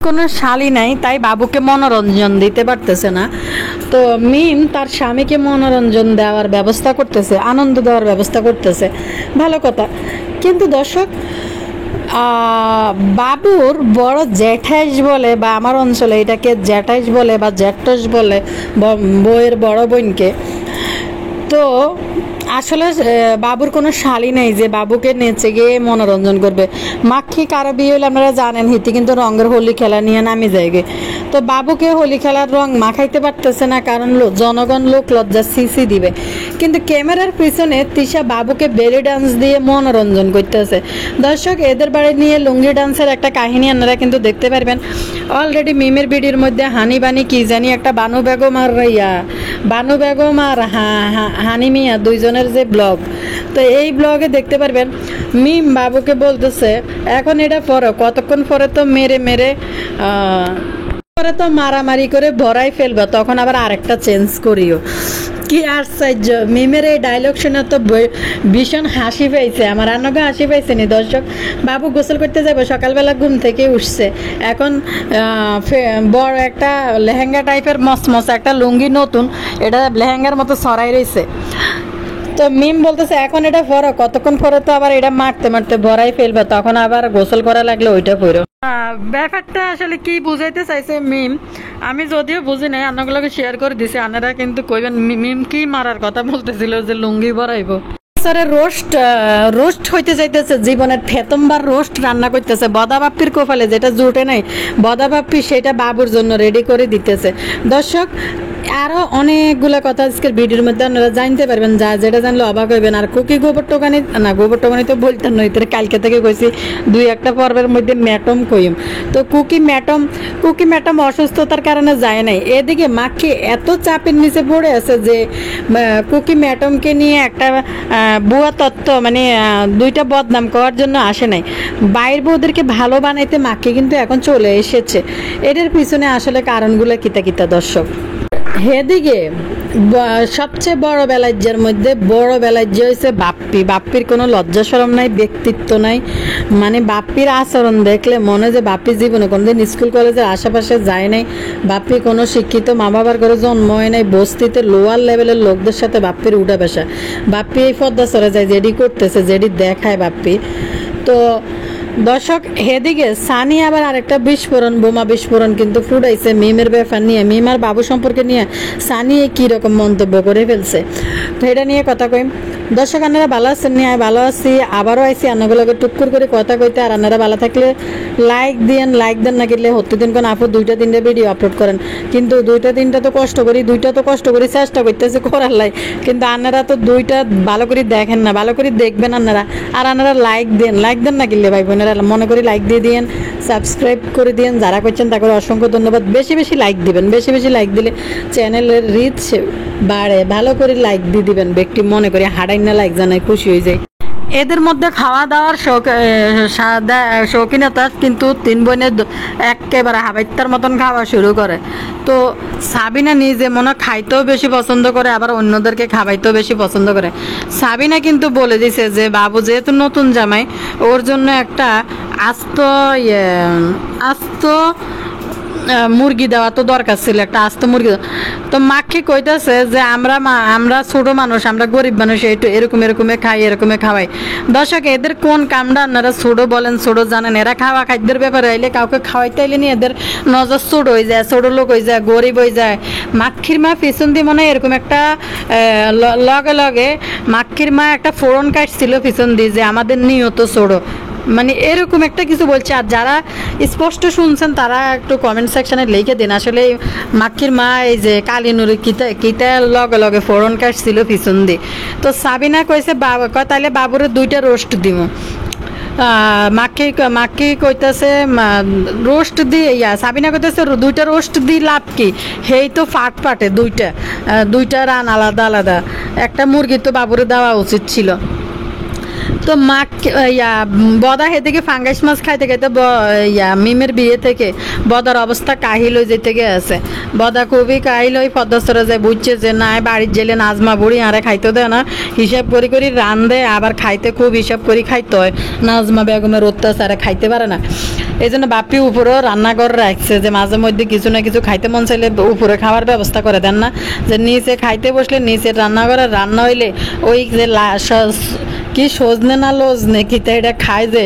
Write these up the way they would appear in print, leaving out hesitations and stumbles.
কোনো শালি নাই, তাই বাবুকে মনোরঞ্জন দিতে পারতেছে না। তো মিম তার স্বামীকে মনোরঞ্জন দেওয়ার ব্যবস্থা করতেছে, আনন্দ দেওয়ার ব্যবস্থা করতেছে, ভালো কথা। কিন্তু দর্শক, বাবুর বড় জ্যাঠাইশ বলে, বা আমার অঞ্চলে এটাকে জ্যাঠাইশ বলে বা জ্যাঠস বলে, বউয়ের বড় বোনকে। তো আসলে বাবুর কোনো শালি নেই যে বাবুকে নেচে গিয়ে মনোরঞ্জন করবে। মাক্ষী কারো বিয়ে হলে আপনারা জানেন, হিতি কিন্তু রঙের হোলি খেলা নিয়ে নামি যায়গে। তো বাবুকে হোলি খেলার রং মাখাইতে পারতেছে না, কারণ জনগণ লোক লজ্জা সিসি দিবে। কিন্তু ক্যামেরার পিছনে তিশা বাবুকে বেলি ডান্স দিয়ে মনোরঞ্জন করতেছে। দর্শক, এদের বাড়ি নিয়ে লুঙ্গি ডান্সের একটা কাহিনী আপনারা কিন্তু দেখতে পারবেন। অলরেডি মিমের ভিডিওর মধ্যে হানি বানি কি জানি একটা বানু বেগম আর হানি মিয়া দুইজনের যে ব্লগ, তো এই ব্লগে দেখতে পারবেন মিম বাবুকে বলতেছে এখন এটা পরে, কতক্ষণ পরে তো মেরে পরে তো মারামারি করে ভরাই ফেলবা, তখন আবার আরেকটা চেঞ্জ করিও। কি আশ্চর্য! মিমের এই ডায়লগ শুনে তো ভীষণ হাসি পাইছে, আমার রান্নাকে হাসি পাইছে নি। দর্শক, বাবু গোসল করতে যাবে, সকালবেলা ঘুম থেকে উঠছে, এখন বড় একটা লেহেঙ্গা টাইপের মসমস একটা লুঙ্গি নতুন, এটা লেহেঙ্গার মতো সরাই রয়েছে। তো মিম বলতেছে এখন এটা পরো, কতক্ষণ পরে তো আবার এটা মারতে মারতে ভরাই ফেলবে, তখন আবার গোসল করা লাগলে ওইটা পরো। ব্যাপারটা আসলে কি বুঝাইতে চাইছে মিম, আমি যদিও বুঝি নাই, আপনাগুলোকে শেয়ার করে দিছি, আপনারা কিন্তু কইবেন মিম কি মারার কথা বলতেছিল যে লুঙ্গি ভরাইবো। রোস্ট হইতে যাইতেছে, জীবনের প্রথমবার রোস্ট রান্না করতেছে। বদাবাপ্পির কোপালে যেটা জুটে নাই, বদাবাপ্পি সেটা বাবুর জন্য রেডি করে দিতেছে। দর্শক, আরো অনেকগুলো কথা আজকের ভিডিওর মধ্যে আপনারা জানতে পারবেন, যা যেটা জানলে অবাক হইবেন। আর কুকি গোবর টোকানি তো বলতেন নয়, কালকে থেকে কইছি দুই একটা পর্বের মধ্যে ম্যাটম কইম। তো কুকি ম্যাটম অসুস্থতার কারণে যায় নাই। এদিকে মাকে এত চাপের নিচে পড়ে আছে যে কুকি ম্যাটমকে নিয়ে একটা বুয়া তত্ত্ব, মানে দুইটা বদনাম করার জন্য আসে নাই। বাইরের বউদেরকে ভালো বানাইতে মাকে কিন্তু এখন চলে এসেছে। এদের পিছনে আসলে কারণগুলো কিতা দর্শক। এদিকে সবচেয়ে বড় বেলাজ্যের মধ্যে বড় বেলাজ্য হয়েছে বাপ্পির কোনো লজ্জা শরম নাই, ব্যক্তিত্ব নাই। মানে বাপ্পির আচরণ দেখলে মনে যে বাপ্পি জীবনে কোনোদিন স্কুল কলেজের আশেপাশে যায় নাই, বাপ্পি কোনো শিক্ষিত মা বাবার ঘরে জন্ম হয় নাই, বস্তিতে লোয়ার লেভেলের লোকদের সাথে বাপ্পির উঠা বসা। বাপ্পি এই পদ্মা চলে যায়, যেডি করতেছে, যেডি দেখায় বাপ্পি। তো দর্শক, এদিকে সানি আবার আরেকটা বোমা বিস্ফোরণ কিন্তু ফুটাইছে মিমের ব্যাপার নিয়ে, মিম আর বাবু সম্পর্কে নিয়ে সানি কি রকম মন্তব্য করে ফেলছে। তো এটা নিয়ে কথা কইম। দর্শক, আপনারা ভালো আছেন? নিয়ে ভালো আছি, আবারও আইসি আন্নাগুলোকে টুকুর করে কথা কইতে। আর আপনারা ভালো থাকলে লাইক দেন না কিনলে প্রতিদিন কোন আপু 2-3টা ভিডিও আপলোড করেন, কিন্তু 2-3টা তো কষ্ট করি চেষ্টা করতেছে করার লাই, কিন্তু আপনারা তো 2টা ভালো করে দেখেন না, ভালো করে দেখবেন আপনারা। আর আপনারা লাইক দেন না কিনলে ভাই বোনেরা মনে করি লাইক দিয়ে দিন, সাবস্ক্রাইব করে দিন, যারা করছেন তাকে অসংখ্য ধন্যবাদ। বেশি লাইক দিবেন, বেশি লাইক দিলে চ্যানেলের রিচ বাড়ে। ভালো করে লাইক দিয়ে দিবেন, ব্যক্তি মনে করি হাড়াই না লাইক জানাই খুশি হয়ে যায়। এদের মধ্যে খাওয়া দাওয়ার শৌখিনতা কিন্তু 3 বোনের একেবারে হাবাইত্তার মতন খাওয়া শুরু করে। তো সাবিনা নিজে মনে খাইতেও বেশি পছন্দ করে, আবার অন্যদেরকে খাওয়াইতেও বেশি পছন্দ করে। সাবিনা কিন্তু বলে দিছে যে বাবু যেহেতু নতুন জামাই, ওর জন্য একটা আস্ত মুরগি দেওয়া তো দরকার ছিল, একটা আস্ত মুরগি। তো মাকে কইতেছে যে আমরা ছোট মানুষ, আমরা গরিব মানুষ, এরকমে খাই, এরকমে খাওয়াই। দর্শক, এদের কোন কামটা আপনারা ছোট বলেন, ছোট জানেন? এরা খাওয়া খাদ্যের ব্যাপারে আইলে, কাউকে খাওয়াইতে আইলে নি এদের নজর ছোট হয়ে যায়, ছোট লোক হয়ে যায়, গরিব হয়ে যায়। মাক্ষীর মা পিছন দিয়ে মনে হয় এরকম একটা লগে মাক্ষীর মা একটা ফোড়ন কাটছিল পিছন দিয়ে যে আমাদের নিয়ত ছোট, মানে এরকম একটা কিছু বলছে। আর যারা স্পষ্ট শুনছেন তারা একটু কমেন্ট সেকশনে লিখে দিন আসলে মাক্ষীর মা এই যে কালিনুরি কিতা লগে ফোড়ন কাটছিল পিছন দিয়ে। তো সাবিনা কইছে তাহলে বাবুরে 2টা রোস্ট দিব। মাকে কইতেছে রোস্ট দিয়ে, সাবিনা কইতেছে 2টা রোস্ট দিয়ে লাভ কি, হেই তো ফাটে 2টা রান আলাদা, একটা মুরগি তো বাবুরে দেওয়া উচিত ছিল। তো বদা হেদিকে ফাঙ্গাস মাছ খাইতে খাইতে মিমের বিয়ে থেকে বদার অবস্থা কাহিল হয়ে যেতে গেছে। বদা খুবই কাহিল হয়ে পদ্মস্তরে যায়, বুঝছে যে না বাড়ির জেলে নাজমা বুড়ি আরে খাইতে দেয় না, হিসাব করি করি রান্ধে, আবার খাইতে খুব হিসাব করি খাইতে হয়, নাজমা বেগমের অত্যাচারে খাইতে পারে না। এই জন্য বাপি উপরেও রান্নাঘর রাখছে যে মাঝে মধ্যে কিছু না কিছু খাইতে মন চাইলে উপরে খাওয়ার ব্যবস্থা করে দেন না, যে নিচে খাইতে বসলে নিচের রান্নাঘরে রান্না হইলে ওই যে কি সজনে না লজনে খিতে এটা খায় যে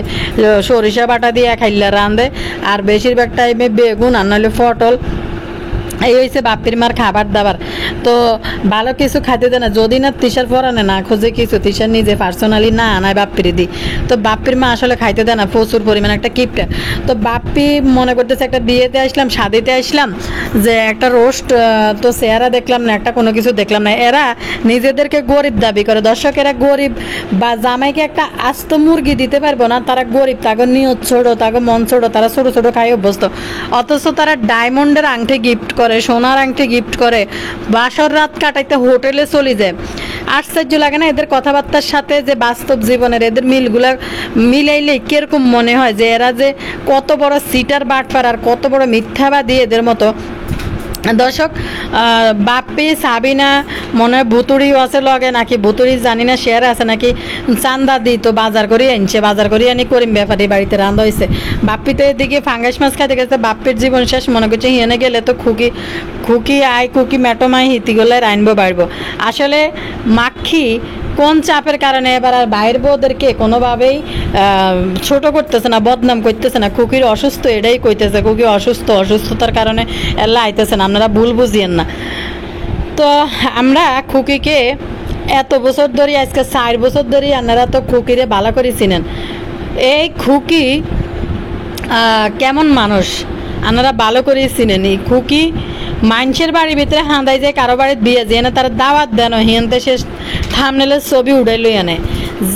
সরিষা বাটা দিয়ে খাইলে রান্ধে, আর বেশিরভাগ টাইমে বেগুন আর নাহলে পটল, এই হয়েছে বাপির মার খাবার দাবার। তো ভালো কিছু খাইতে দেয় না, যদি না তিশার পরানে না খোঁজে কিছু, তিশার নিজে পার্সোনালি না আনায় বাপ্পির দিই। তো বাপ্পির মা আসলে খাইতে দেয় না প্রচুর পরিমাণে, একটা কিপটা। তো বাপ্পি মনে করতেছে একটা বিয়েতে আসলাম, শাদিতে আসলাম, যে একটা রোস্ট তো চেহারা দেখলাম না, একটা কোনো কিছু দেখলাম না। এরা নিজেদেরকে গরিব দাবি করে, দর্শক এরা গরিব, বা জামাইকে একটা আস্ত মুরগি দিতে পারবো না, তারা গরিব, তাকে নিয়ত ছোটো, তাকে মন ছোটো, তারা ছোটো ছোটো খাই অভ্যস্ত। অথচ তারা ডায়মন্ডের আংটি গিফট করে, সোনার আংটি গিফট করে, বাসর রাত কাটাইতে হোটেলে চলে যায়। আশ্চর্য লাগে না এদের কথাবার্তার সাথে যে বাস্তব জীবনের এদের মিলগুলা মিলাইলে কিরকম মনে হয় যে এরা যে কত বড় সিটার বাটপার আর কত বড় মিথ্যাবাদী এদের মতো। দর্শক বাপ্পি সাবিনা মনে হয় ভুতুড়িও আছে লগে, নাকি ভুতুড়ি জানি না শেয়ার আছে নাকি চান্দা দিই, তো বাজার করে আনছে, বাজার করে আনি করিম ব্যাপারী বাড়িতে রান্না হয়েছে। বাপ্পি তো এদিকে ফাঙ্গাস মাছ খাইতে গেছে, বাপ্পির জীবন শেষ মনে করছে, হিয়ানে গেলে তো খুকি আয় খুকি ম্যাটোমাই হিতিগুলোয় রাইনবো বাড়বো। আসলে মাক্ষী কোন চাপের কারণে এবার আর বাইরের বউদেরকে কোনোভাবেই ছোট করতেছে না, বদনাম করতেছে না, খুকির অসুস্থ এটাই কইতেছে, খুকি অসুস্থতার কারণে এল্লা আইতেছে না, আপনারা ভুল বুঝিয়েন না। তো আমরা খুকিকে এত বছর ধরে, আজকে 4 বছর ধরে আপনারা তো খুকিরে ভালো করে চিনেন। এই খুকি কেমন মানুষ আপনারা ভালো করে চিনেন। এই খুকি মানুষের বাড়ির ভিতরে হাঁদাই যায়, কারো বাড়ির বিয়ে যে এনে তারা দাওয়াত দেন, হিনতে শেষ থামনেলের ছবি উড়াই লই আনে।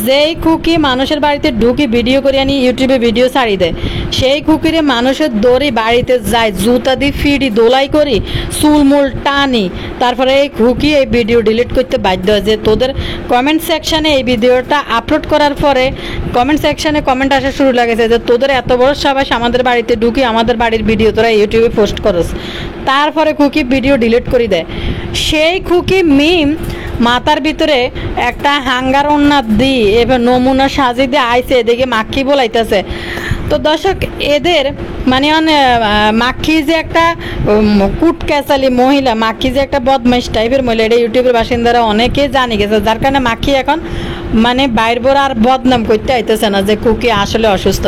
যেই খুকি মানুষের বাড়িতে ঢুকি ভিডিও করে আনি ইউটিউবে ভিডিও ছাড়ি দেয়, সেই খুকিরে মানুষের দড়ি বাড়িতে যায়, জুতা দিয়ে ফিডি দোলাই করি, চুলমুল টানি, তারপরে এই খুকি এই ভিডিও ডিলিট করতে বাধ্য হয়। যে তোদের কমেন্ট সেকশানে এই ভিডিওটা আপলোড করার পরে কমেন্ট সেকশানে কমেন্ট আসা শুরু লাগেছে যে তোদের এত বড় সাবাস, আমাদের বাড়িতে ঢুকি আমাদের বাড়ির ভিডিও তোরা ইউটিউবে পোস্ট করস। তারপরে খুকি ভিডিও ডিলিট করে দেয়। সেই খুকি মিম মাথার ভিতরে একটা হাঙ্গার ওন্নাত দি এবার নমুনা সাজি দিয়ে আইসে, এদিকে মাক্ষী বলাইতেছে। তো দর্শক এদের মানে মাক্ষী যে একটা কুটক্যাচালি মহিলা, মাক্ষী যে একটা বদমাইশ টাইপের মহিলা, এটা ইউটিউবের বাসিন্দারা অনেকে জানি গেছে, যার কারণে মাক্ষী এখন মানে বাইরবোর আর বদনাম করতে আইতেছে না যে খুকি আসলে অসুস্থ।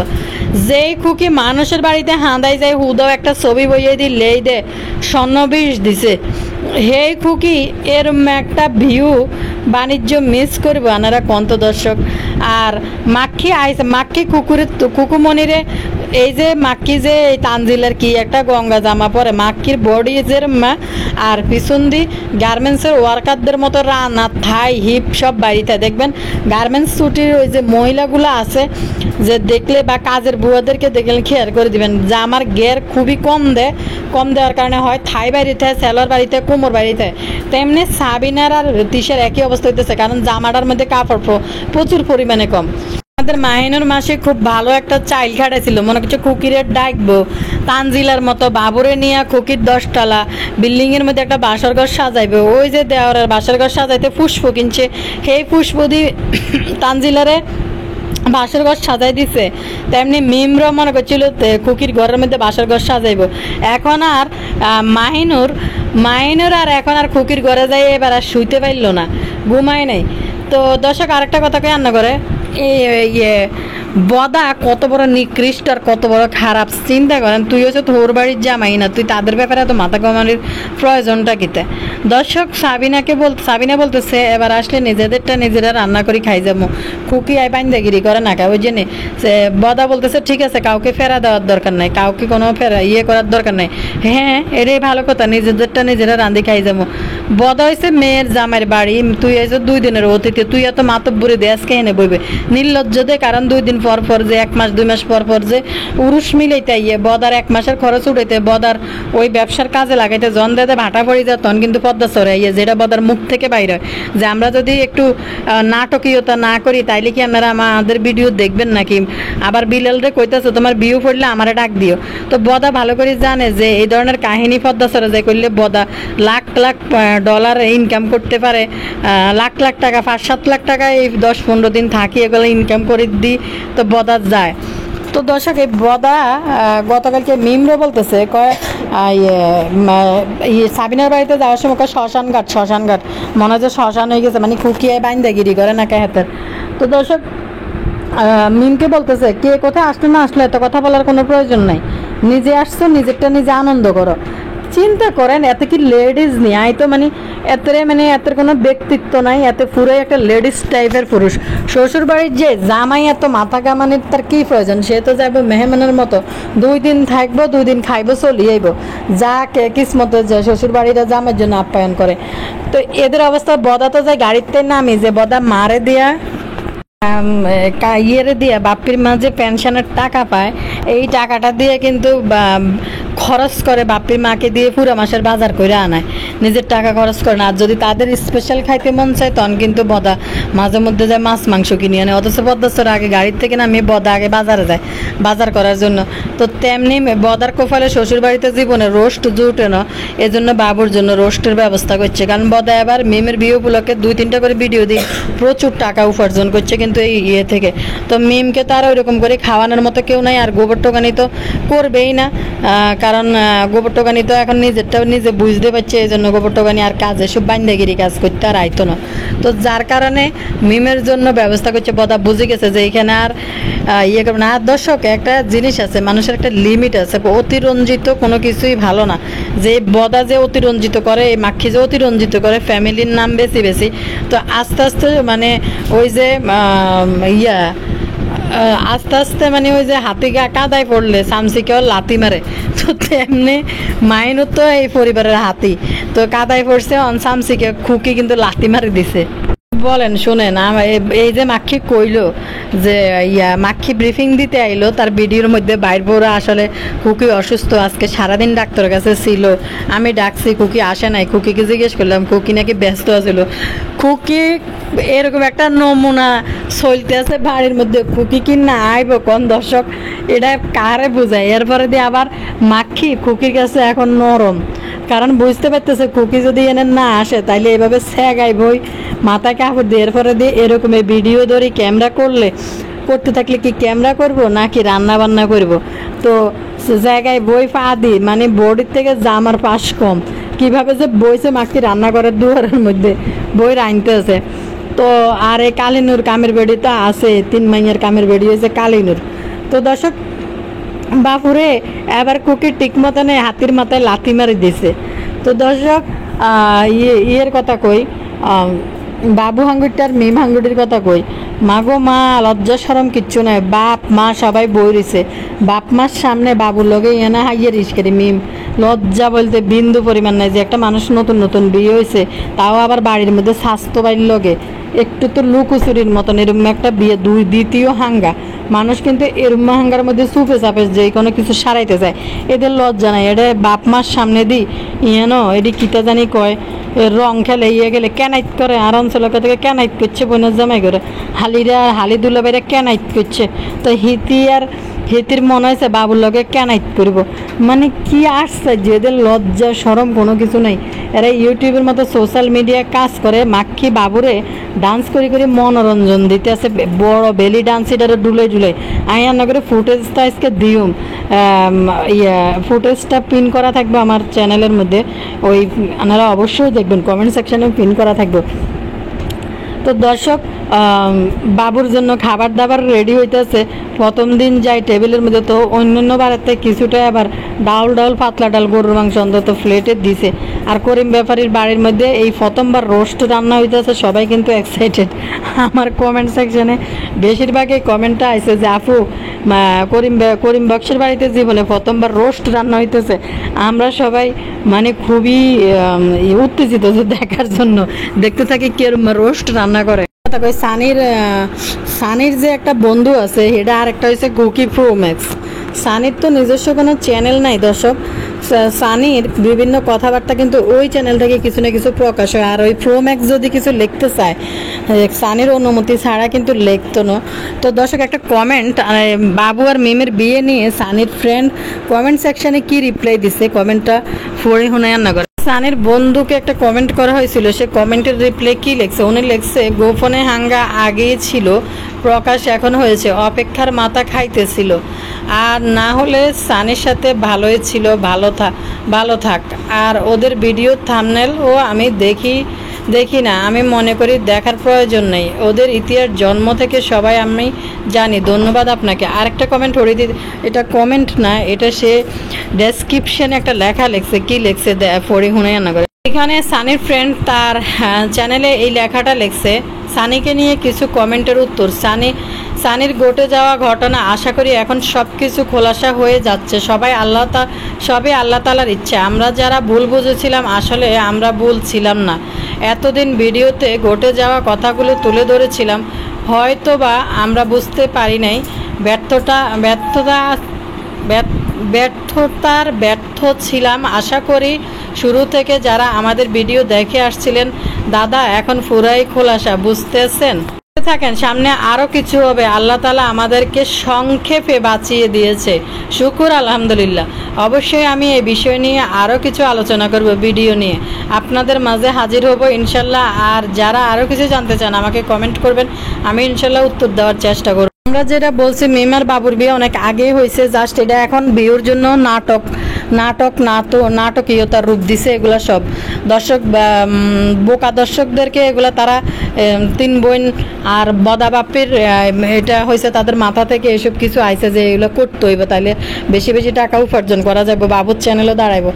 যেই খুকি মানুষের বাড়িতে হাঁদাই যায়, হুদাও একটা ছবি বইয়ে দিয়ে লেই দে স্বর্ণবিষ দিছে, হেই খুকি এরম একটা ভিউ বাণিজ্য মিস করবো আনারা কন্ত দর্শক। আর মাক্ষী আইসে, মাক্ষী কুকুমনিরে এই যে মাক্ষী যে এই তানজিলের কি একটা গঙ্গা জামা পরে, মাক্ষীর বডি যে আর পিছন দি গার্মেন্টসের ওয়ার্কারদের মতো রানা থাই হিপ সব বাড়িতে দেখবেন। গার্মেন্টস ছুটির ওই যে মহিলাগুলো আছে যে দেখলে বা কাজের বুয়াদেরকে দেখলে খেয়াল করে দিবেন, জামার গের খুবই কম দেওয়ার কারণে হয় থাই বাড়িতে, সেলোয়ার বাড়িতে, কোমর বাড়িতে। তেমনি সাবিনার আর তিশার একই অবস্থা হইতেছে, কারণ জামাটার মধ্যে কাপড় প্রচুর পরিমাণে কম। আমাদের মাহিনুর মাসে খুব ভালো একটা চাইল্ড খাটাইছিল, মনে করছে খুকিরে ডাকবো তানজিলার মতো, বাবুরে নিয়ে খুকির 10 তলা বিল্ডিংয়ের মধ্যে একটা বাসর ঘর সাজাইবে। ওই যে দেওয়ারের বাসর ঘর সাজাইতে পুষ্প কিনছে, সেই পুষ্প দিয়ে তানজিলারে বাসর ঘর সাজাই দিছে। তেমনি মিমরা মনে করছিল খুকির ঘরের মধ্যে বাসর ঘর সাজাইব। এখন আর মাহিনুর আর এখন আর খুকির ঘরে যাই এবার আর শুইতে পারল না, ঘুমায় নাই। তো দর্শক আরেকটা কথা কে রান্না করে, বদা কত বড় নিকৃষ্ট আর কত বড় খারাপ চিন্তা করেন। তুই হচ্ছে তোর বাড়ির জামাই না, তুই তাদের ব্যাপারে এত মাথা ঘামানোর প্রয়োজনটা কিতে? দর্শক সাবিনা বলতেছে এবার আসলে নিজেদেরটা নিজেরা রান্না করে খাই যাবো, খুকি আই পাইন্দাগিরি করে না ওই জন্য। বদা বলতেছে ঠিক আছে, কাউকে ফেরা দেওয়ার দরকার নাই, কাউকে কোনো করার দরকার নাই। হ্যাঁ এটাই ভালো কথা, নিজেদেরটা নিজেরা রান্ধি খাই যাবো। বদা হয়েছে মেয়ের জামাইয়ের বাড়ি, তুই এসে 2 দিনের অতিথি, তুই এত মাতব্বরি দে আজকে এনে বইবে নির্লজ্জ দে, কারণ 2 দিন পর পর যে 1 মাস 2 মাস পর পর যে উরুষ মিলাইতে ইয়ে বদার 1 মাসের খরচ উঠাইতে বদার ওই ব্যবসার কাজে লাগাইতে জন দেতে ভাটা পড়ে যায়, তখন কিন্তু পদ্মা চড়ে ইয়ে যেটা বদার মুখ থেকে বাইরে হয়। যে আমরা যদি একটু নাটকীয়তা না করি তাইলে কি আপনারা আমাদের ভিডিও দেখবেন নাকি? আবার বিলালরে কইতেছে তোমার বিয়ে পড়লে আমারে ডাক দিও। তো বদা ভালো করে জানে যে এই ধরনের কাহিনী পদ্মা চড়ে যায় করলে বদা লাখ লাখ ডলার ইনকাম করতে পারে, লাখ লাখ টাকা 5-7 লাখ টাকা এই 10-15 দিন থাকি এগুলো ইনকাম করে দিই, তো বদা যায়। তো দর্শক এই বদা গতকালকে মিমরে বলতেছে কয় সাবিনার বাড়িতে যাওয়ার সময় কয় শ্মশান ঘাট মনে হয় যে শ্মশান হয়ে গেছে, মানে খুকিয়ে বাইন্দাগিরি করে না হাতের। তো দর্শক মিমকে বলতেছে কে কোথায় আসলে না আসলে এত কথা বলার কোনো প্রয়োজন নাই, নিজে আসছো নিজেরটা নিজে আনন্দ করো। চিন্তা করেন এত কি লেডিজ নিয়ে আই তো মানে এতের কোনো ব্যক্তিত্ব নাই, এতে পুরোই একটা লেডিস টাইপের পুরুষ। শ্বশুর বাড়ির যে জামাই এত মাথা কামানির তার কি প্রয়োজন? সে তো যাবে মেহমানের মতো 2 দিন থাকবো 2 দিন খাইবো চলি আইব, যা কে কিসমতো যে শ্বশুর বাড়িরা জামাইয়ের জন্য আপ্যায়ন করে। তো এদের অবস্থা বদা তো যায় গাড়িতে নামি যে বদা মারে দিয়া ইয়েরে দিয়ে বাপ্পির মা যে পেনশনের টাকা পায় এই টাকাটা দিয়ে কিন্তু খরচ করে বাপ্পির মাকে দিয়ে পুরো মাসের বাজার করে আনায়, নিজের টাকা খরচ করে না। আর যদি তাদের স্পেশাল খাইতে মন চায় তখন কিন্তু বদা মাঝে মধ্যে যায় মাছ মাংস কিনে আনে। অথচ পদ্মাস্তর আগে গাড়ির থেকে নামিয়ে বদা আগে বাজারে যায় বাজার করার জন্য। তো তেমনি বদার কোফালে শ্বশুর বাড়িতে জীবনে রোস্ট জুটে না, এজন্য বাবুর জন্য রোস্টের ব্যবস্থা করছে। কারণ বদা এবার মিমের বিয়ে উপলক্ষে 2-3টা করে ভিডিও দিয়ে প্রচুর টাকা উপার্জন করছে কিন্তু এই ইয়ে থেকে। তো মিমকে তার ওই রকম করে খাওয়ানোর মতো কেউ নাই, আর গোবর টোকানি তো করবেই না, কারণ গোবর টোকানি তো এখন নিজেরটাও নিজে বুঝতে পারছে, এই জন্য গোবর টোকানি আর কাজে সব বান্দাগিরি কাজ করতে আর আইতো না। তো যার কারণে মিমের জন্য ব্যবস্থা করছে। বদা বুঝে গেছে যে এখানে আর ইয়ে করবে না। আর দর্শক একটা জিনিস আছে, মানুষের একটা লিমিট আছে, অতিরঞ্জিত কোনো কিছুই ভালো না। যে বদা যে অতিরঞ্জিত করে, এই মাক্ষী যে অতিরঞ্জিত করে ফ্যামিলির নাম বেশি বেশি, তো আস্তে আস্তে মানে ওই যে আস্তে আস্তে মানে ওই যে হাতি কাদায় পড়লে সামসিকেও লাথি মারে, তো তেমনি মাইনও তো এই পরিবারের হাতি, তো কাদায় পড়ছে সামসিকে খুকি কিন্তু লাথি মারি দিছে। বলেন শুনেন, এই যে মাক্ষী কইলো যে মাক্ষী ব্রিফিং দিতে আইলো, তার ভিডিওর মধ্যে বাইর পড়া আসলে খুকি অসুস্থ, আজকে সারাদিন ডাক্তারের কাছে ছিল, আমি ডাকছি খুকি আসে নাই। খুকিকে জিজ্ঞেস করলাম, খুকি নাকি ব্যস্ত আছিল। খুকি এরকম একটা নমুনা চলতে আছে বাড়ির মধ্যে, খুকি কি না আইব কোন? দর্শক এটা কারে বোঝায়? এরপরে দিয়ে আবার মাক্ষী খুকির কাছে এখন নরম, কারণ বুঝতে পারতেছে খুকি যদি এনে না আসে তাইলে এভাবে স্যাগাইবই, মাথায় কাপড় দিয়ে এরপরে দিয়ে এরকম ভিডিও ধরে ক্যামেরা করতে থাকলে কি ক্যামেরা করব নাকি রান্না বান্না করব? তো জায়গায় বই পা দি মানে বডির থেকে জামার পাশ কম, কিভাবে যে বইছে মাকে রান্না করার দুয়ারের মধ্যে বই রাঁধতে আছে। তো আর এই কালিনুর কামের বেড়ি তো আছে, 3 মাইয়ার কামের বেড়ি হয়েছে কালিনুর। তো দর্শক বাপুরে এবার কুকির ঠিক মতনে হাতির মাথায় লাথি মারি দিছে। তো দর্শক ইয়ের কথা কই, বাবু হাঙ্গুরটার মিম হাঙ্গুটির কথা কই, মাগো মা লজ্জা সরম কিচ্ছু নাই, বাপ মা সবাই বই রইছে, বাপ মার সামনে বাবুর লগে এনা হাইয়ে রিস্কেরি মিম, লজ্জা বলতে বিন্দু পরিমাণ নাই। যে একটা মানুষ নতুন নতুন বিয়ে হয়েছে, তাও আবার বাড়ির মধ্যে স্বাস্থ্য বাড়ির লগে একটু তো লুকোচুরির মতন এরকম একটা বিয়ে, দ্বিতীয় হাঙ্গা মানুষ কিন্তু এরম হাঙ্গার মধ্যে চুপে চাপে যে কোনো কিছু সারাইতে যায়, এদের লজ্জা নাই। এটা বাপ মার সামনে দিই এটি কিতা জানি কয় রং খেলে গেলে ক্যানাইট করে, আর অঞ্চলের থেকে ক্যানাইট করছে বোনের জামাই করে, হালি দুলাবাইরা ক্যানাইট করছে। তো হিতির মনে হয়েছে বাবুর লগে ক্যানাইট করব, মানে কি আশ্চর্য, এদের লজ্জা সরম কোনো কিছু নাই। এরা ইউটিউবের মতো সোশ্যাল মিডিয়ায় কাজ করে, মাক্ষী বাবুরে ডান্স করে করে মনোরঞ্জন দিতে আছে, বড় বেলি ডান্স এটারে ডুলে আইয়া করে ফুটেজটা আজকে দিউম, ফুটেজটা পিন করা থাকবে আমার চ্যানেলের মধ্যে, ওই আপনারা অবশ্যই দেখবেন, কমেন্ট সেকশনে পিন করা থাকবে। তো দর্শক বাবুর জন্য খাবার দাবার রেডি হইতেছে, প্রথম দিন যাই টেবিলের মধ্যে, তো অন্যান্য বারের থেকে কিছুটা আবার ডাউল পাতলা ডাল গরুর মাংস অন্তত প্লেটে দিছে। আর করিম ব্যাপারীর বাড়ির মধ্যে এই প্রথমবার রোস্ট রান্না হইতেছে, সবাই কিন্তু এক্সাইটেড। আমার কমেন্ট সেকশনে বেশিরভাগই কমেন্টটা আইছে যে আপু করিম বক্সের বাড়িতে জীবনে প্রথমবার রোস্ট রান্না হইতেছে। আমরা সবাই মানে খুবই উত্তেজিত দেখার জন্য, দেখতে থাকি কেরম রোস্ট রান্না করে। কথা কই, সানির যে একটা বন্ধু আছে এটা আর একটা হচ্ছে গুকি প্রো ম্যাক্স। সানির তো নিজস্ব কোনো চ্যানেল নাই দর্শক। সানির বিভিন্ন কথাবার্তা কিন্তু ওই চ্যানেল থেকে কিছু না কিছু প্রকাশ হয়। আর ওই প্রো ম্যাক্স যদি কিছু লিখতে চায় সানির অনুমতি ছাড়া কিন্তু লিখতো না। তো দর্শক একটা কমেন্ট, বাবু আর মিমের বিয়ে নিয়ে সানির ফ্রেন্ড কমেন্ট সেকশনে কি রিপ্লাই দিছে কমেন্টটা পড়ে হুনায়ান না করে। সানির বন্ধুকে একটা কমেন্ট করা হয়েছিল, সে কমেন্টের রিপ্লাই কি লিখছে, উনি লিখছে গোপনে হাঙ্গা আগেই ছিল, প্রকাশ এখন হয়েছে, অপেক্ষার মাথা খাইতেছিল, আর না হলে সানির সাথে ভালোই ছিল, ভালো থাক। আর ওদের ভিডিও থাম্বনেল ও আমি দেখি না, আমি মনে করি দেখার প্রয়োজন নেই, ওদের ইতিহাস জন্ম থেকে সবাই আমি জানি। ধন্যবাদ আপনাকে। আরেকটা কমেন্ট পড়ে দিই, এটা কমেন্ট না, এটা সে ডেসক্রিপশনে একটা লেখা লিখছে, কি লিখছে পড়ে হুনাইয়া না করে। এখানে সানির ফ্রেন্ড তার চ্যানেলে এই লেখাটা লিখছে, সানিকে নিয়ে কিছু কমেন্টের উত্তর। সানির ঘটে যাওয়া ঘটনা আশা করি এখন সব কিছু খোলাসা হয়ে যাচ্ছে। সবই আল্লাহ তাআলার ইচ্ছা। আমরা যারা ভুল বুঝেছিলাম আসলে আমরা ভুল ছিলাম না। এতদিন ভিডিওতে ঘটে যাওয়া কথাগুলো তুলে ধরেছিলাম, হয়তো বা আমরা বুঝতে পারি নাই ব্যর্থ ছিলাম। আশা করি শুরু থেকে যারা আমাদের ভিডিও দেখে আসছিলেন দাদা এখন পুরাই খোলাসা, বুঝতেছেন। থাকেন, সামনে আরো কিছু হবে। আল্লাহ তাআলা আমাদেরকে সংক্ষেপে বাঁচিয়ে দিয়েছে, শুকুর আলহামদুলিল্লাহ। অবশ্যই আমি এই বিষয় নিয়ে আরো কিছু আলোচনা করব, ভিডিও নিয়ে আপনাদের মাঝে হাজির হব ইনশাল্লাহ। আর যারা আরো কিছু জানতে চান আমাকে কমেন্ট করবেন, আমি ইনশাল্লাহ উত্তর দেওয়ার চেষ্টা করব। আমরা যেটা বলছি মিম আর বাবুর বিয়ে অনেক আগেই হয়েছে, জাস্ট এটা এখন বিয়ের জন্য নাটকীয়তার রূপ দিছে। এগুলা সব দর্শক বোকা দর্শকদেরকে এগুলা তারা তিন বোন আর বদা বাপ্পির এটা হয়েছে তাদের মাথা থেকে এসব কিছু আইছে যে এগুলো করতে হইবে, তাইলে বেশি বেশি টাকা উপার্জন করা যাবে, বাবুর চ্যানেলও দাঁড়াইব।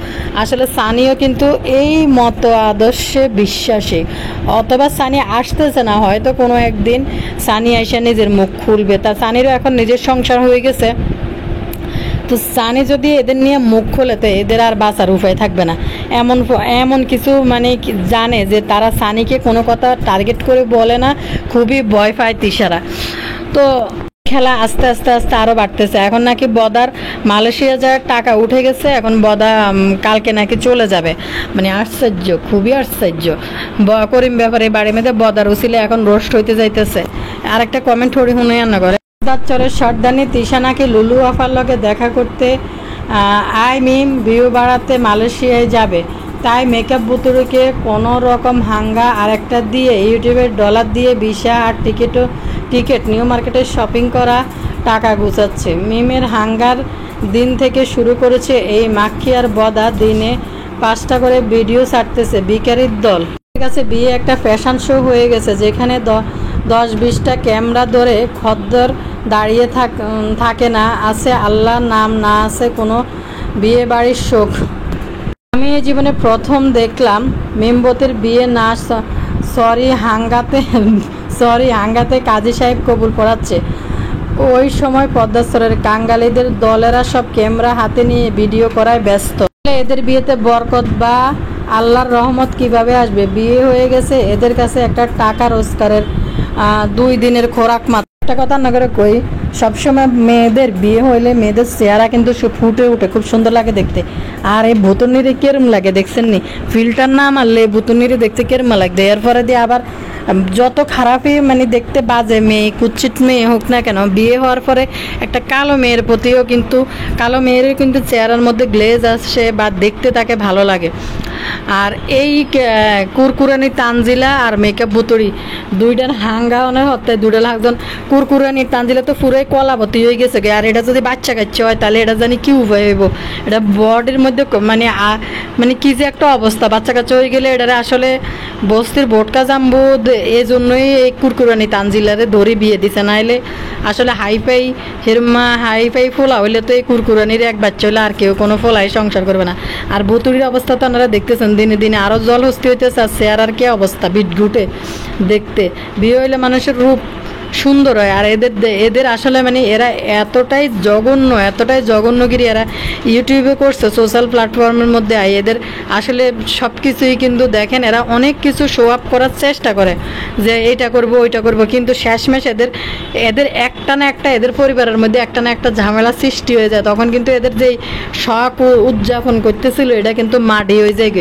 আসলে সানিও কিন্তু এই মত আদর্শে বিশ্বাসী, অথবা সানি আসতেছে না, হয়তো কোনো একদিন সানি আইসা নিজের মুখ খুলবে। তা সানিরও এখন নিজের সংসার হয়ে গেছে, তো সানি যদি এদের নিয়ে মুখ খোলে তো এদের আর বাঁচার উপায় থাকবে না। এমন কিছু মানে জানে যে তারা সানিকে কোনো কথা টার্গেট করে বলে না, খুবই ভয় পায় তিশারা। তো খেলা আস্তে আস্তে আরও বাড়তেছে। এখন নাকি বদার মালয়েশিয়া যাওয়ার টাকা উঠে গেছে, এখন বদা কালকে নাকি চলে যাবে। মানে আশ্চর্য, খুবই আশ্চর্য। করিম ব্যাপারে বাড়ি মেয়েদের বদার উচিলে এখন রোস্ট হইতে যাইতেছে। আর একটা কমেন্ট হরি হুনাইয়া করে, চরের সর্দানি তিশা নাকি লুলু আফার লগে দেখা করতে মিম ভিউ বাড়াতে মালয়েশিয়ায় যাবে, তাই মেকআপ বুতুরিকে কোনো রকম হাঙ্গা আরেকটা দিয়ে ইউটিউবের ডলার দিয়ে ভিসা আর টিকিট নিউ মার্কেটে শপিং করা টাকা গুছাচ্ছে। মিমের হাঙ্গার দিন থেকে শুরু করেছে এই মাক্ষী আর বদা, দিনে 5টা করে ভিডিও ছাড়তেছে বিকারির দল। কাছে বিয়ে একটা ফ্যাশন শো হয়ে গেছে, যেখানে 10-20টা ক্যামেরা ধরে খদ্দর দাঁড়িয়ে থাকে না, আছে আল্লাহর নাম, না আছে কোনো বিয়ে বাড়ির শোক। আমি এই জীবনে প্রথম দেখলাম মেমবতের বিয়ে না, হাঙ্গাতে কাজী সাহেব কবুল পড়াচ্ছে। ওই সময় পদ্মাস্তরের কাঙ্গালিদের দলেরা সব ক্যামেরা হাতে নিয়ে ভিডিও করায় ব্যস্ত। এদের বিয়েতে বরকত বা আল্লাহর রহমত কিভাবে আসবে? বিয়ে হয়ে গেছে, এদের কাছে একটা টাকা রোজগারের 2 দিনের খোরাক মাত্র। একটা কথা না করে কই, সবসময় মেয়েদের বিয়ে হইলে মেয়েদের চেহারা কিন্তু ফুটে উঠে, খুব সুন্দর লাগে দেখতে। আর এই ভুতুনিরে কেরম লাগে দেখছেন নি? ফিল্টার না মারলে ভুতুনিরে দেখতে কেরম লাগবে। এরপরে দিয়ে আবার যত খারাপই মানে দেখতে বাজে মেয়ে, কুচ্ছিত মেয়ে হোক না কেন, বিয়ে হওয়ার পরে একটা কালো মেয়ের প্রতিও কিন্তু কালো মেয়েরও কিন্তু চেহারার মধ্যে গ্লেজ আসে বা দেখতে তাকে ভালো লাগে। আর এই কুরকুরানি তানজিলা আর মেকআপ বুতুরি দুইটার হাঙ্গাওয়ানের হতে দুইটা লাগজন। কুরকুরানি তানজিলা তো পুরোই কলাবতী হয়ে গেছে, আর এটা যদি বাচ্চা কাচ্চা হয় তাহলে এটা জানি কি উপায় হইব। এটা বডির মধ্যে মানে কি যে একটা অবস্থা, বাচ্চা কাচ্চা হয়ে গেলে এটারে আসলে বস্তির ভোটকা জাম্বু, এই জন্যই এই কুরকুরানি তানজিলারে ধরে বিয়ে দিছে। নাইলে আসলে হাইফাই ফোলা হইলে তো এই কুরকুরানির এক বাচ্চা হইলে আর কেউ কোনো ফোলাই সংসার করবে না। আর বুতুরির অবস্থা তো আপনারা দেখতেছেন, দিনে দিনে আরও জলহস্তি হইতেছে। আর চেহারার কি অবস্থা, বিটঘুটে দেখতে। বিয়ে হইলে মানুষের রূপ সুন্দর হয়। আর এদের আসলে মানে এরা এতটাই জঘন্যগিরি এরা ইউটিউবে করছে, সোশ্যাল প্ল্যাটফর্মের মধ্যে এদের আসলে সব কিছুই কিন্তু দেখেন এরা অনেক কিছু শো আপ করার চেষ্টা করে যে এইটা করব ওইটা করব, কিন্তু শেষমেশ এদের একটা না একটা এদের পরিবারের মধ্যে একটা না একটা ঝামেলা সৃষ্টি হয়ে যায়। তখন কিন্তু এদের যেই শখ উদযাপন করতেছিল এটা কিন্তু মাটি হয়ে যায়।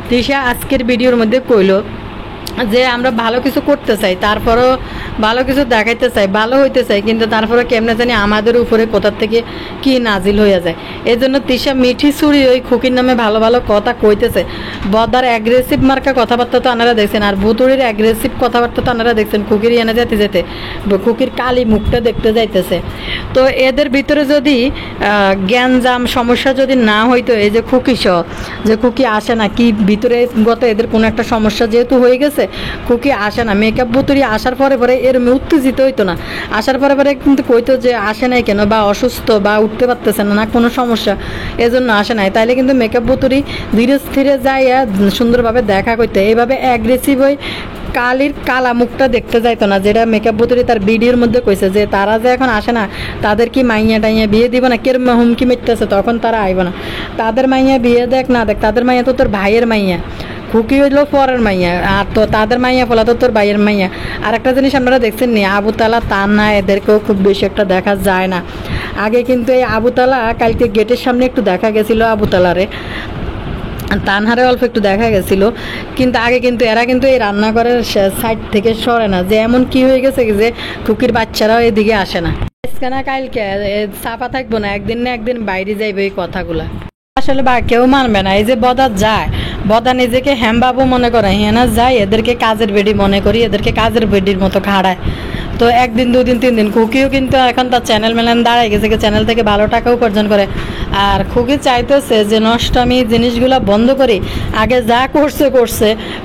তৃষা আজকের ভিডিওর মধ্যে কইলো যে আমরা ভালো কিছু করতে চাই, তারপরও ভালো কিছু দেখাইতে চাই, ভালো হইতে চাই, কিন্তু তারপরে কেমনে জানি আমাদের উপরে কোথার থেকে কি নাজিল হয়ে যায়। এই জন্য তৃষা মিঠি ছুরি ওই খুকির নামে ভালো ভালো কথা কইতেছে। বদার অ্যাগ্রেসিভ মার্কা কথাবার্তা তো আপনারা দেখছেন, আর ভুতুড়ির অ্যাগ্রেসিভ কথাবার্তা তো আপনারা দেখছেন। খুকির এনে যেতে যেতে খুকির কালি মুখটা দেখতে যাইতেছে। তো এদের ভিতরে যদি জ্ঞানজাম সমস্যা যদি না হইতো, এই যে খুকি সহ যে খুকি আসে না, কি ভিতরে গত এদের কোনো একটা সমস্যা যেহেতু হয়ে গেছে, খুকি আসে না। মেকআপ বুতুরি আসার পরে এরম উত্তেজিত হইতো না, আসার পরে কিন্তু কইতো যে আসে নাই কেন, বা অসুস্থ বা উঠতে পারতেছে না কোনো সমস্যা, এজন্য আসে নাই। তাইলে কিন্তু মেকআপ বুতুরি ধীরে স্থিরে যাইয়া সুন্দরভাবে দেখা করতে, এইভাবে অ্যাগ্রেসিভ হয়ে কালির কালা মুখটা দেখতে যাইতো না, যেটা মেকআপ বুতুরি তার ভিডিওর মধ্যে কইছে যে তারা যে এখন আসে না, তাদের কি মাইয়া টাইয়া বিয়ে দিব না, কেরম হুমকি মিটতেছে, তখন তারা আইব না। তাদের মাইয়া বিয়ে দেখ না দেখ, তাদের মাইয়া তো তোর ভাইয়ের মাইয়া, খুকি হইলো পরের মাইয়া, আর তো তাদের মাইয়া ফলা তো তোর ভাইয়ের মাইয়া। আর একটা জিনিস আপনারা দেখছেন নি, আবুতালা তান্না এদেরকেও খুব বেশি একটা দেখা যায় না। আগে কিন্তু এই আবুতালা কালকে গেটের সামনে একটু দেখা গেছিল, আবুতালারে তানহারে অল্প একটু দেখা গেছিল, কিন্তু আগে কিন্তু এরা কিন্তু এই রান্নাঘরের সাইড থেকে সরে না, যে এমন কি হয়ে গেছে যে খুকির বাচ্চারাও এদিকে আসে না। আজকে না কালকে চাপা থাকবো না, একদিন না একদিন বাইরে যাইবে এই কথাগুলা। আসলে বা কেউ মানবে না। এই যে বদা যায়, বদা নিজেকে হ্যামবাবু মনে করে, হেনা যায় এদেরকে কাজের বেডি মনে করি, এদেরকে কাজের বেডির মতো খাড়ায়। তো একদিন দুদিন তিন দিন খুকিও কিন্তু এখন তার চ্যানেল ম্যানেল দাঁড়ায় গেছে, চ্যানেল থেকে ভালো টাকা উপার্জন করে। আর খুকি চাইতেছে যে নষ্টামি জিনিসগুলো বন্ধ করি, আগে যা করছে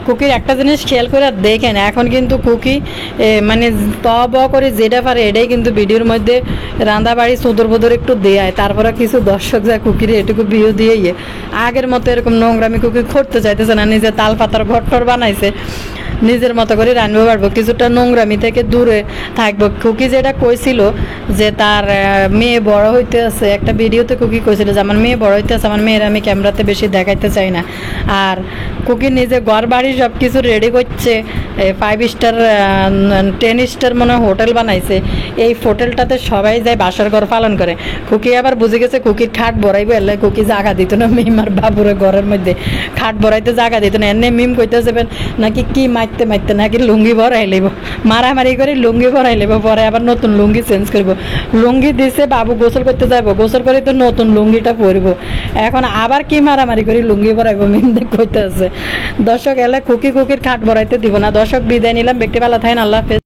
খুকির একটা জিনিস খেয়াল করে দেখেন, এখন কিন্তু খুকি মানে করে যেটা পারে এটাই কিন্তু ভিডিওর মধ্যে রান্না বাড়ি সদর বদর একটু দেয়, তারপরে কিছু দর্শক যায় খুকির এটুকু ভিউ দিয়ে আগের মতো এরকম নোংরামি খুকি করতে চাইতেছে না। নিজে তাল পাতার ঘট্টর বানাইছে, নিজের মতো করে রান্না পারবো, কিছুটা নোংরামি থেকে দূরে থাকবো। খুকি যেটা কইছিল যে তার মেয়ে বড় হইতে আছে, একটা ভিডিওতে খুকি কইছিল যে আমার মেয়ে বড় হইতে আছে, আমার মেয়ের আমি ক্যামেরাতে বেশি দেখাইতে চাই না। আর খুকি নিজে ঘর বাড়ি সব কিছু রেডি করছে, 5 স্টার 10 স্টার মনে হোটেল বানাইছে, এই হোটেলটাতে সবাই যায় বাসর ঘর পালন করে। খুকি আবার বুঝে গেছে খুকির খাট বড়াইবে, এলে খুকি জায়গা দিত না মিমার বাবুরে ঘরের মধ্যে, খাট বড়াইতে জায়গা দিত না। এনে মিম কইতেছে নাকি কি মারতে নাকি লুঙ্গি ভরাই লইব, মারামারি করে লুঙ্গি ভরাই লইব, পরে আবার নতুন লুঙ্গি চেঞ্জ করবো। লুঙ্গি দিছে বাবু গোসল করতে যাবো, গোসল করে তো নতুন লুঙ্গিটা পরবো, এখন আবার কি মারামারি করে লুঙ্গি ভরাইবো, মিম দেখ কইতে আছে। দর্শক এলে খুকির খাট ভরাইতে দিব না। দর্শক বিদায় নিলাম, ব্যক্তি ভালো থাকেন, আল্লাহ হাফেজ।